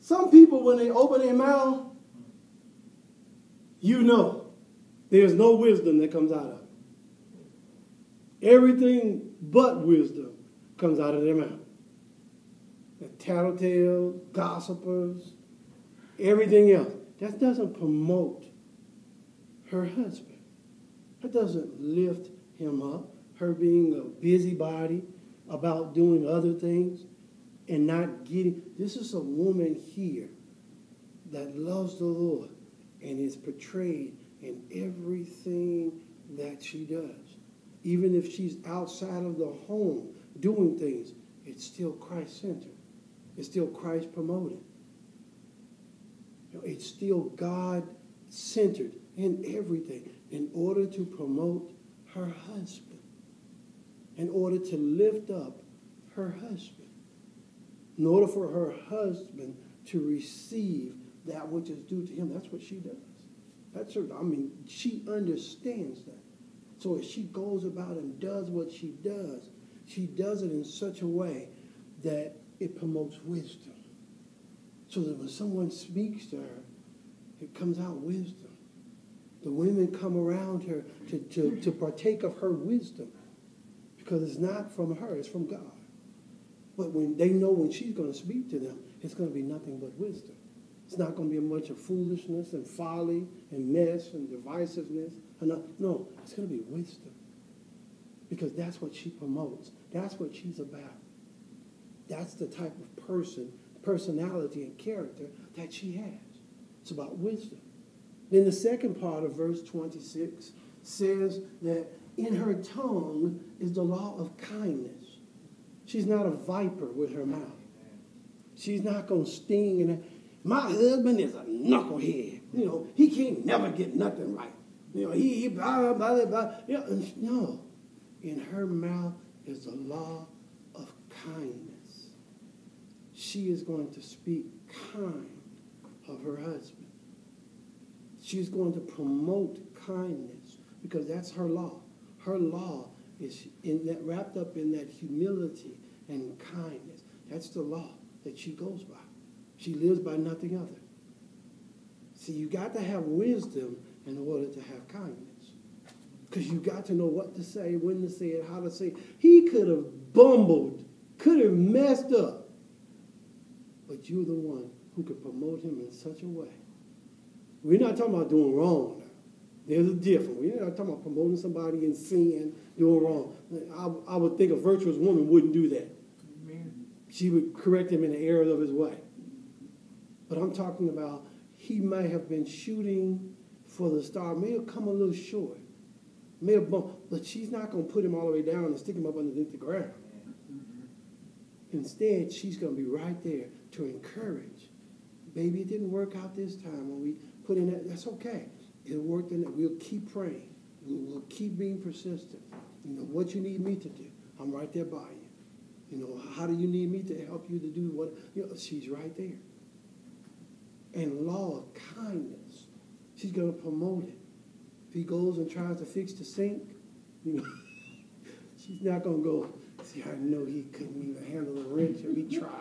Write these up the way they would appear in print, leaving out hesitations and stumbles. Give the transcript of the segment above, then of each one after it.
Some people, when they open their mouth, you know there's no wisdom that comes out of it. Everything but wisdom comes out of their mouth. The tattletales, gossipers, everything else. That doesn't promote her husband. That doesn't lift him up. Her being a busybody about doing other things and not getting. This is a woman here that loves the Lord and is portrayed in everything that she does. Even if she's outside of the home doing things, it's still Christ-centered. It's still Christ-promoted. It's still God-centered in everything in order to promote her husband, in order to lift up her husband, in order for her husband to receive that which is due to him. That's what she does. That's her. I mean, she understands that. So as she goes about and does what she does it in such a way that it promotes wisdom. So that when someone speaks to her, it comes out wisdom. The women come around her to partake of her wisdom because it's not from her, it's from God. But when they know when she's going to speak to them, it's going to be nothing but wisdom. It's not going to be a bunch of foolishness and folly and mess and divisiveness. No, it's going to be wisdom. Because that's what she promotes. That's what she's about. That's the type of personality and character that she has. It's about wisdom. Then the second part of verse 26 says that in her tongue is the law of kindness. She's not a viper with her mouth. She's not going to sting. And my husband is a knucklehead. You know, he can't never get nothing right. You know, he blah, blah, blah. You know, no. In her mouth is the law of kindness. She is going to speak kind of her husband. She's going to promote kindness because that's her law. Her law is wrapped up in that humility and kindness. That's the law that she goes by. She lives by nothing other. See, you got to have wisdom in order to have kindness. Because you got to know what to say, when to say it, how to say it. He could have bumbled, could have messed up. But you're the one who could promote him in such a way. We're not talking about doing wrong now. There's a difference. We're not talking about promoting somebody in sin, doing wrong. I would think a virtuous woman wouldn't do that. Amen. She would correct him in the errors of his way. But I'm talking about he may have been shooting for the star, may have come a little short, may have bumped, but she's not going to put him all the way down and stick him up underneath the ground. Instead, she's going to be right there to encourage. Baby, it didn't work out this time when we put in that. That's okay. It worked in that. We'll keep praying. We'll keep being persistent. You know, what you need me to do, I'm right there by you. You know, how do you need me to help you to do what? You know, she's right there. And law of kindness, she's going to promote it. If he goes and tries to fix the sink, you know, she's not going to go, see, I know he couldn't even handle the wrench if he tried.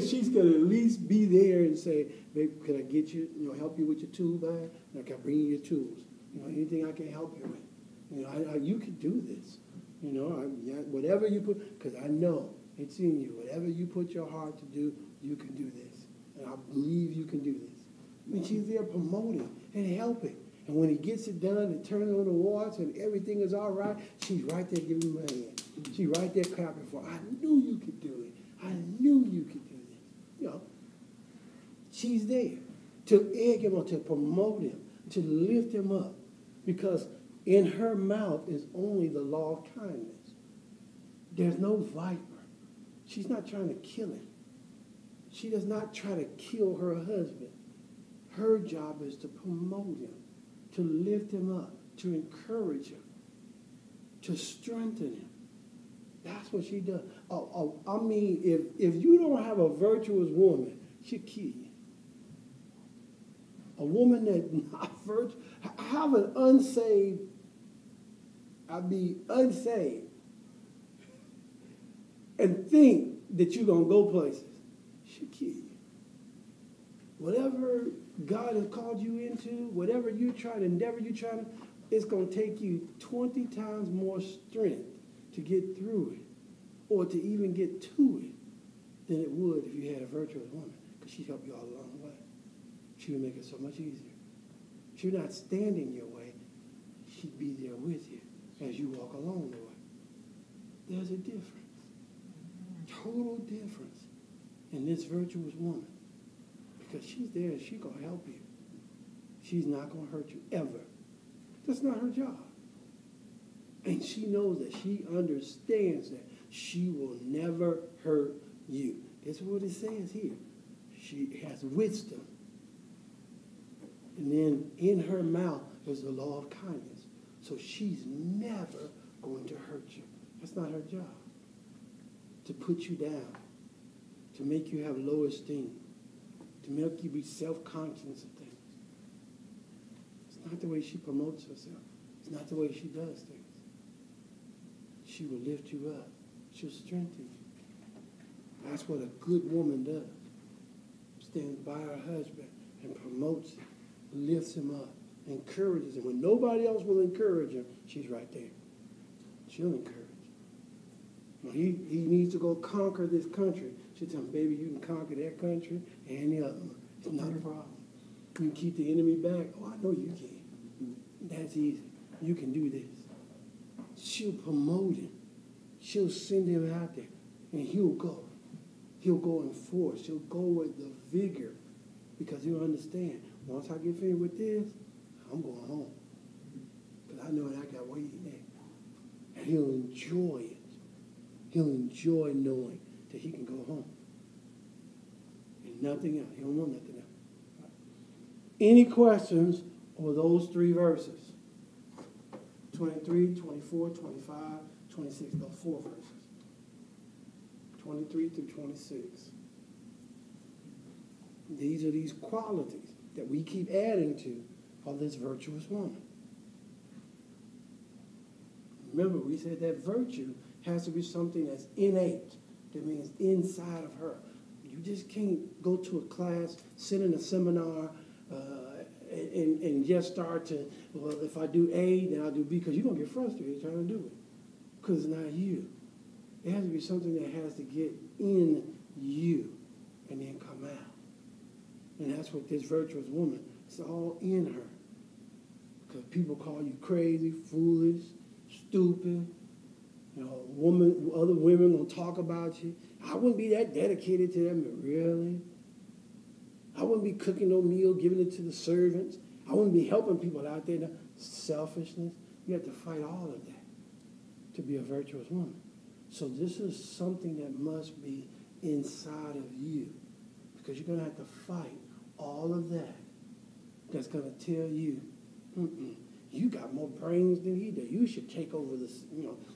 She's going to at least be there and say, babe, can I get you, help you with your tool bag? And I can bring you your tools. You know, anything I can help you with. You know, you can do this. You know, whatever you put, because I know it's in you. Whatever you put your heart to do, you can do this. And I believe you can do this. I mean, she's there promoting and helping. And when he gets it done and turns on the watch and everything is all right, she's right there giving him a hand. She's right there clapping for, I knew you could do it. I knew you could do this. You know, she's there to egg him on, to promote him, to lift him up. Because in her mouth is only the law of kindness. There's no viper. She's not trying to kill him. She does not try to kill her husband. Her job is to promote him, to lift him up, to encourage him, to strengthen him. That's what she does. I mean, if you don't have a virtuous woman, she'll kill you. A woman that's not virtuous, have an unsaved, unsaved, and think that you're going to go places. She'll kill you. Whatever God has called you into, whatever you try to endeavor you try to, it's going to take you 20 times more strength to get through it or to even get to it than it would if you had a virtuous woman, because she'd help you all along the way. She would make it so much easier. She'd not stand in your way. She'd be there with you as you walk along the way. There's a difference, total difference in this virtuous woman, because she's there and she's going to help you. She's not going to hurt you ever. That's not her job. And she knows that. She understands that. She will never hurt you. That's what it says here. She has wisdom. And then in her mouth is the law of kindness. So she's never going to hurt you. That's not her job. To put you down. To make you have low esteem. To make you be self-conscious of things. It's not the way she promotes herself. It's not the way she does things. She will lift you up. She'll strengthen you. That's what a good woman does. Stands by her husband and promotes him, lifts him up, encourages him. When nobody else will encourage him, she's right there. She'll encourage him. When he needs to go conquer this country, she'll tell him, baby, you can conquer that country and the other one. It's not a problem. You can keep the enemy back. Oh, I know you can. That's easy. You can do this. She'll promote him. She'll send him out there, and he'll go. He'll go in force. He'll go with the vigor, because he'll understand, once I get finished with this, I'm going home. Because I know that I got waiting there. And he'll enjoy it. He'll enjoy knowing that he can go home. And nothing else. He don't want nothing else. Any questions over those three verses? 23, 24, 25, 26. Those four verses. 23 through 26. These are these qualities that we keep adding to of this virtuous woman. Remember, we said that virtue has to be something that's innate. That means inside of her. You just can't go to a class, sit in a seminar, and just start to, well, if I do A, then I'll do B, because you're going to get frustrated trying to do it, because it's not you. It has to be something that has to get in you and then come out. And that's what this virtuous woman, it's all in her. Because people call you crazy, foolish, stupid. You know, other women will talk about you. I wouldn't be that dedicated to them. Really? I wouldn't be cooking no meal, giving it to the servants. I wouldn't be helping people out there. Selfishness. You have to fight all of that to be a virtuous woman. So this is something that must be inside of you, because you're going to have to fight all of that. That's going to tell you, you got more brains than he does. You should take over this,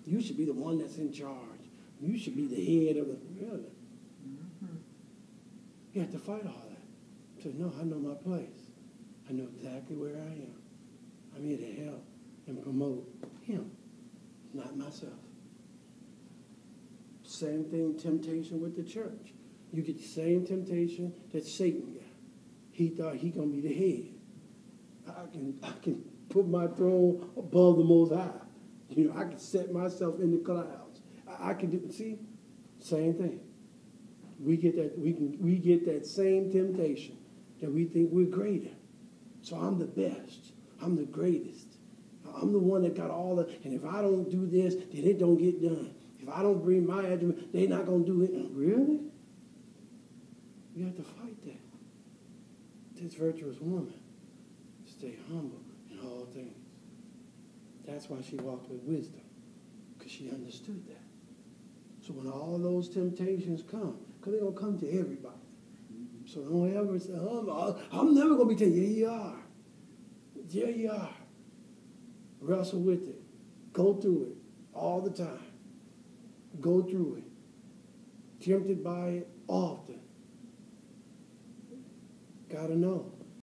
you should be the one that's in charge. You should be the head of the, really. Mm-hmm. You have to fight all that. So, no, I know my place. I know exactly where I am. I'm here to help and promote him, not myself. Same thing, temptation with the church. You get the same temptation that Satan got. He thought he going to be the head. I can put my throne above the Most High. I can set myself in the clouds. I can do, see, same thing. We get that same temptation that we think we're greater. So I'm the best. I'm the greatest. I'm the one that got all the, and if I don't do this, then it don't get done. If I don't bring my argument, they're not going to do it. Really? You have to fight that. This virtuous woman, stay humble in all things. That's why she walked with wisdom, because she understood that. So when all those temptations come, because they're going to come to everybody. So don't ever say, I'm never going to be tempted. Yeah, you are. Yeah, you are. Wrestle with it. Go through it all the time. Go through it. Tempted by it often. Got to know.